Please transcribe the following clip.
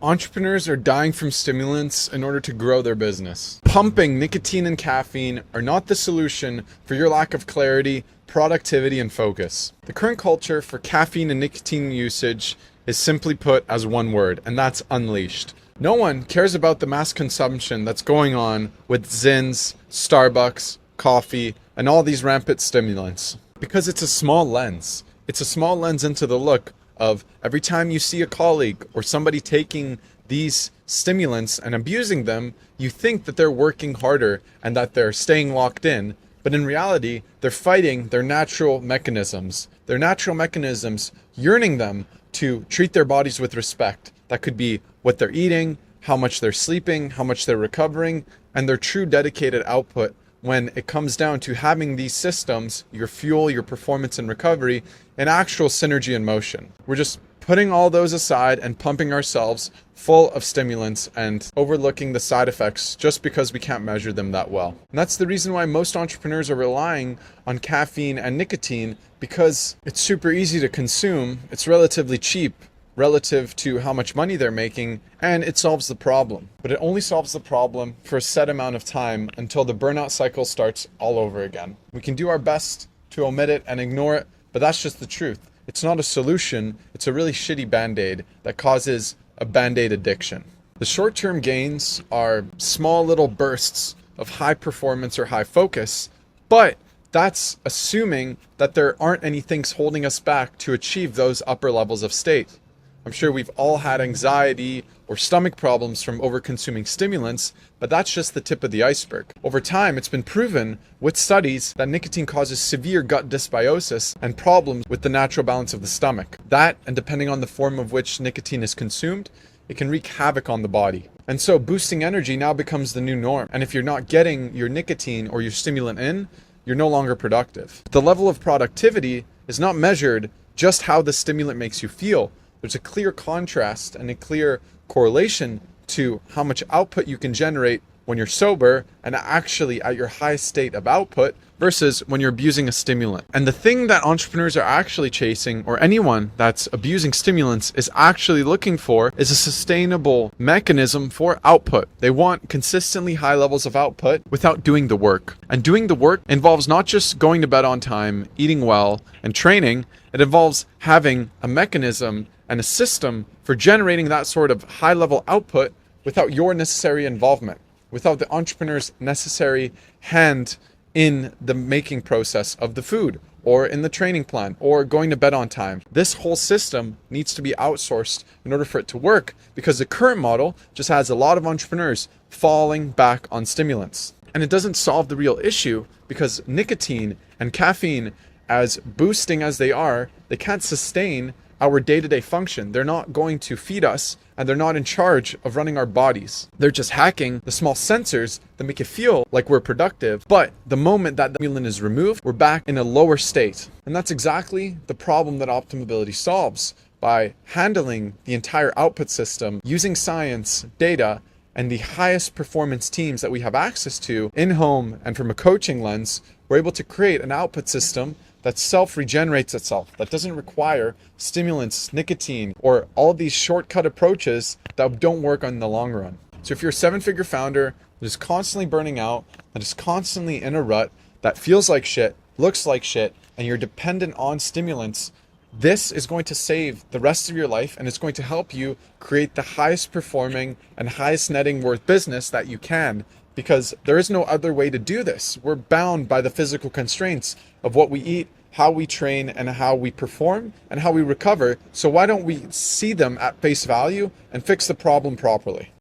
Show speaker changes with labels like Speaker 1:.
Speaker 1: Entrepreneurs are dying from stimulants in order to grow their business. Pumping nicotine and caffeine are not the solution for your lack of clarity, productivity, and focus. The current culture for caffeine and nicotine usage is simply put as one word, and that's unleashed. No one cares about the mass consumption that's going on with Zins, Starbucks, coffee, and all these rampant stimulants. Because it's a small lens. It's a small lens into the look of every time you see a colleague or somebody taking these stimulants and abusing them, you think that they're working harder and that they're staying locked in. But in reality, they're fighting their natural mechanisms. Their natural mechanisms yearning them to treat their bodies with respect. That could be what they're eating, how much they're sleeping, how much they're recovering, and their true dedicated output when it comes down to having these systems, your fuel, your performance and recovery, in actual synergy and motion. We're just putting all those aside and pumping ourselves full of stimulants and overlooking the side effects just because we can't measure them that well. And that's the reason why most entrepreneurs are relying on caffeine and nicotine, because it's super easy to consume, it's relatively cheap relative to how much money they're making, and it solves the problem. But it only solves the problem for a set amount of time until the burnout cycle starts all over again. We can do our best to omit it and ignore it, but that's just the truth. It's not a solution, it's a really shitty band-aid that causes a band-aid addiction. The short-term gains are small little bursts of high performance or high focus, but that's assuming that there aren't any things holding us back to achieve those upper levels of state. I'm sure we've all had anxiety or stomach problems from over-consuming stimulants, but that's just the tip of the iceberg. Over time, it's been proven with studies that nicotine causes severe gut dysbiosis and problems with the natural balance of the stomach. That, and depending on the form of which nicotine is consumed, it can wreak havoc on the body. And so boosting energy now becomes the new norm. And if you're not getting your nicotine or your stimulant in, you're no longer productive. The level of productivity is not measured just how the stimulant makes you feel. There's a clear contrast and a clear correlation to how much output you can generate when you're sober and actually at your highest state of output versus when you're abusing a stimulant. And the thing that entrepreneurs are actually chasing, or anyone that's abusing stimulants is actually looking for, is a sustainable mechanism for output. They want consistently high levels of output without doing the work. And doing the work involves not just going to bed on time, eating well, and training. It involves having a mechanism and a system for generating that sort of high-level output without your necessary involvement, without the entrepreneur's necessary hand in the making process of the food, or in the training plan, or going to bed on time. This whole system needs to be outsourced in order for it to work, because the current model just has a lot of entrepreneurs falling back on stimulants. And it doesn't solve the real issue, because nicotine and caffeine, as boosting as they are, they can't sustain our day-to-day function. They're not going to feed us, and they're not in charge of running our bodies. They're just hacking the small sensors that make it feel like we're productive, but the moment that the stimulant is removed, we're back in a lower state. And that's exactly the problem that OptiMobility solves by handling the entire output system using science, data, and the highest performance teams that we have access to in-home and from a coaching lens. We're able to create an output system that self-regenerates itself, that doesn't require stimulants, nicotine, or all these shortcut approaches that don't work in the long run. So if you're a seven-figure founder that is constantly burning out, that is constantly in a rut, that feels like shit, looks like shit, and you're dependent on stimulants, this is going to save the rest of your life, and it's going to help you create the highest performing and highest netting worth business that you can, because there is no other way to do this. We're bound by the physical constraints of what we eat, how we train, and how we perform, and how we recover. So why don't we see them at face value and fix the problem properly?